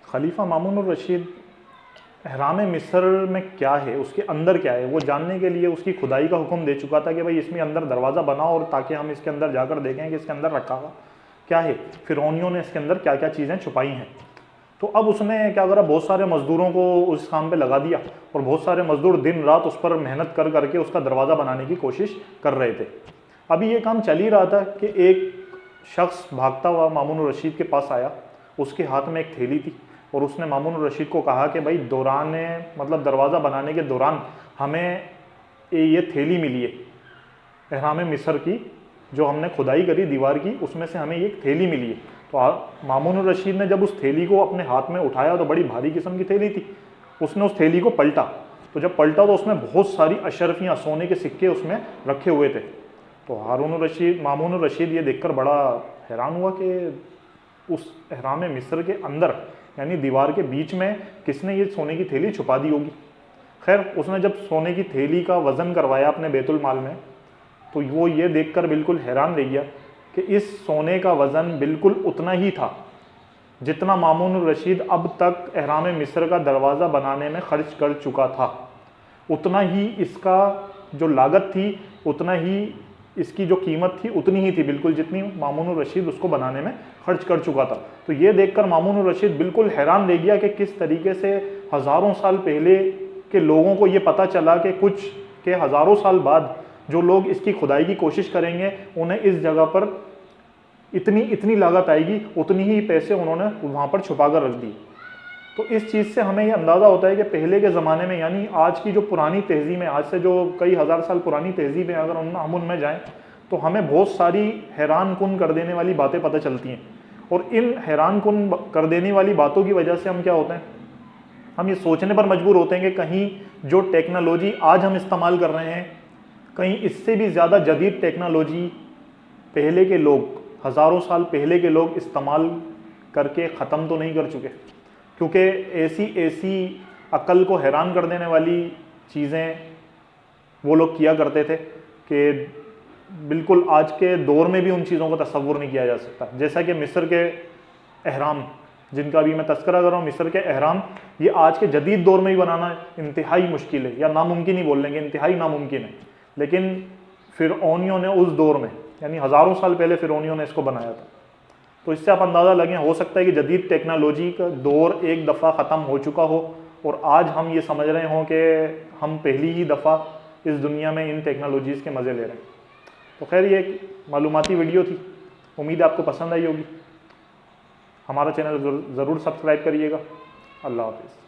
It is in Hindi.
खलीफा मामूनुर रशीद अहराम मिस्र में क्या है, उसके अंदर क्या है, वो जानने के लिए उसकी खुदाई का हुक्म दे चुका था कि भाई इसमें अंदर दरवाज़ा बनाओ और ताकि हम इसके अंदर जाकर देखें कि इसके अंदर रखा हुआ क्या है, फिरौनियों ने इसके अंदर क्या क्या चीज़ें छुपाई हैं। तो अब उसने क्या करा, बहुत सारे मज़दूरों को उस काम पे लगा दिया और बहुत सारे मज़दूर दिन रात उस पर मेहनत कर करके उसका दरवाज़ा बनाने की कोशिश कर रहे थे। अभी ये काम चल ही रहा था कि एक शख्स भागता हुआ मामूनुर रशीद के पास आया, उसके हाथ में एक थैली थी और उसने मामूनुर रशीद को कहा कि भाई दौरान मतलब दरवाज़ा बनाने के दौरान हमें ये थैली मिली है अहराम मिस्र की, जो हमने खुदाई करी दीवार की, उसमें से हमें ये थैली मिली है। तो मामूनुर रशीद ने जब उस थैली को अपने हाथ में उठाया तो बड़ी भारी किस्म की थैली थी, उसने उस थैली को पलटा, तो जब पलटा तो उसमें बहुत सारी अशरफियाँ सोने के सिक्के उसमें रखे हुए थे। तो मामूनुर रशीद ये देखकर बड़ा हैरान हुआ कि उस अहराम मिस्र के अंदर यानी दीवार के बीच में किसने ये सोने की थैली छुपा दी होगी। खैर उसने जब सोने की थैली का वज़न करवाया अपने बैतुल माल में, तो वो ये देखकर बिल्कुल हैरान रह गया कि इस सोने का वज़न बिल्कुल उतना ही था जितना मामूनुर रशीद अब तक अहराम मिस्र का दरवाज़ा बनाने में खर्च कर चुका था। उतना ही इसका जो लागत थी, उतना ही इसकी जो कीमत थी उतनी ही थी बिल्कुल जितनी मामूनुर रशीद उसको बनाने में खर्च कर चुका था। तो ये देखकर मामूनुर रशीद बिल्कुल हैरान रह गया कि किस तरीके से हज़ारों साल पहले के लोगों को ये पता चला कि कुछ के हज़ारों साल बाद जो लोग इसकी खुदाई की कोशिश करेंगे उन्हें इस जगह पर इतनी लागत आएगी, उतनी ही पैसे उन्होंने वहाँ पर छुपा कर रख दी। तो इस चीज़ से हमें ये अंदाज़ा होता है कि पहले के ज़माने में यानी आज की जो पुरानी तहज़ीब है, आज से जो कई हज़ार साल पुरानी तहज़ीब है, अगर हम उनमें जाएँ तो हमें बहुत सारी हैरान कुन कर देने वाली बातें पता चलती हैं। और इन हैरान कुन कर देने वाली बातों की वजह से हम क्या होते हैं, हम ये सोचने पर मजबूर होते हैं कि कहीं जो टेक्नोलॉजी आज हम इस्तेमाल कर रहे हैं, कहीं इससे भी ज़्यादा जदीद टेक्नोलॉजी पहले के लोग, हज़ारों साल पहले के लोग इस्तेमाल करके ख़त्म तो नहीं कर चुके। क्योंकि ऐसी अक्ल को हैरान कर देने वाली चीज़ें वो लोग किया करते थे कि बिल्कुल आज के दौर में भी उन चीज़ों का तसव्वुर नहीं किया जा सकता। जैसा कि मिस्र के अहराम जिनका भी मैं तस्करा कर रहा हूँ, मिस्र के अहराम ये आज के जदीद दौर में ही बनाना इंतहाई मुश्किल है, या नामुमकिन ही बोल लेंगे, इंतहाई नामुमकिन है। लेकिन फिरौनियों ने उस दौर में यानी हज़ारों साल पहले फिरौनियों ने इसको बनाया था। तो इससे आप अंदाज़ा लगें, हो सकता है कि जदीद टेक्नोलॉजी का दौर एक दफ़ा ख़त्म हो चुका हो और आज हम ये समझ रहे हों कि हम पहली ही दफ़ा इस दुनिया में इन टेक्नोलॉजीज़ के मज़े ले रहे हैं। तो खैर ये एक मालूमाती वीडियो थी, उम्मीद है आपको पसंद आई होगी। हमारा चैनल ज़रूर सब्सक्राइब करिएगा। अल्लाह हाफ़िज़।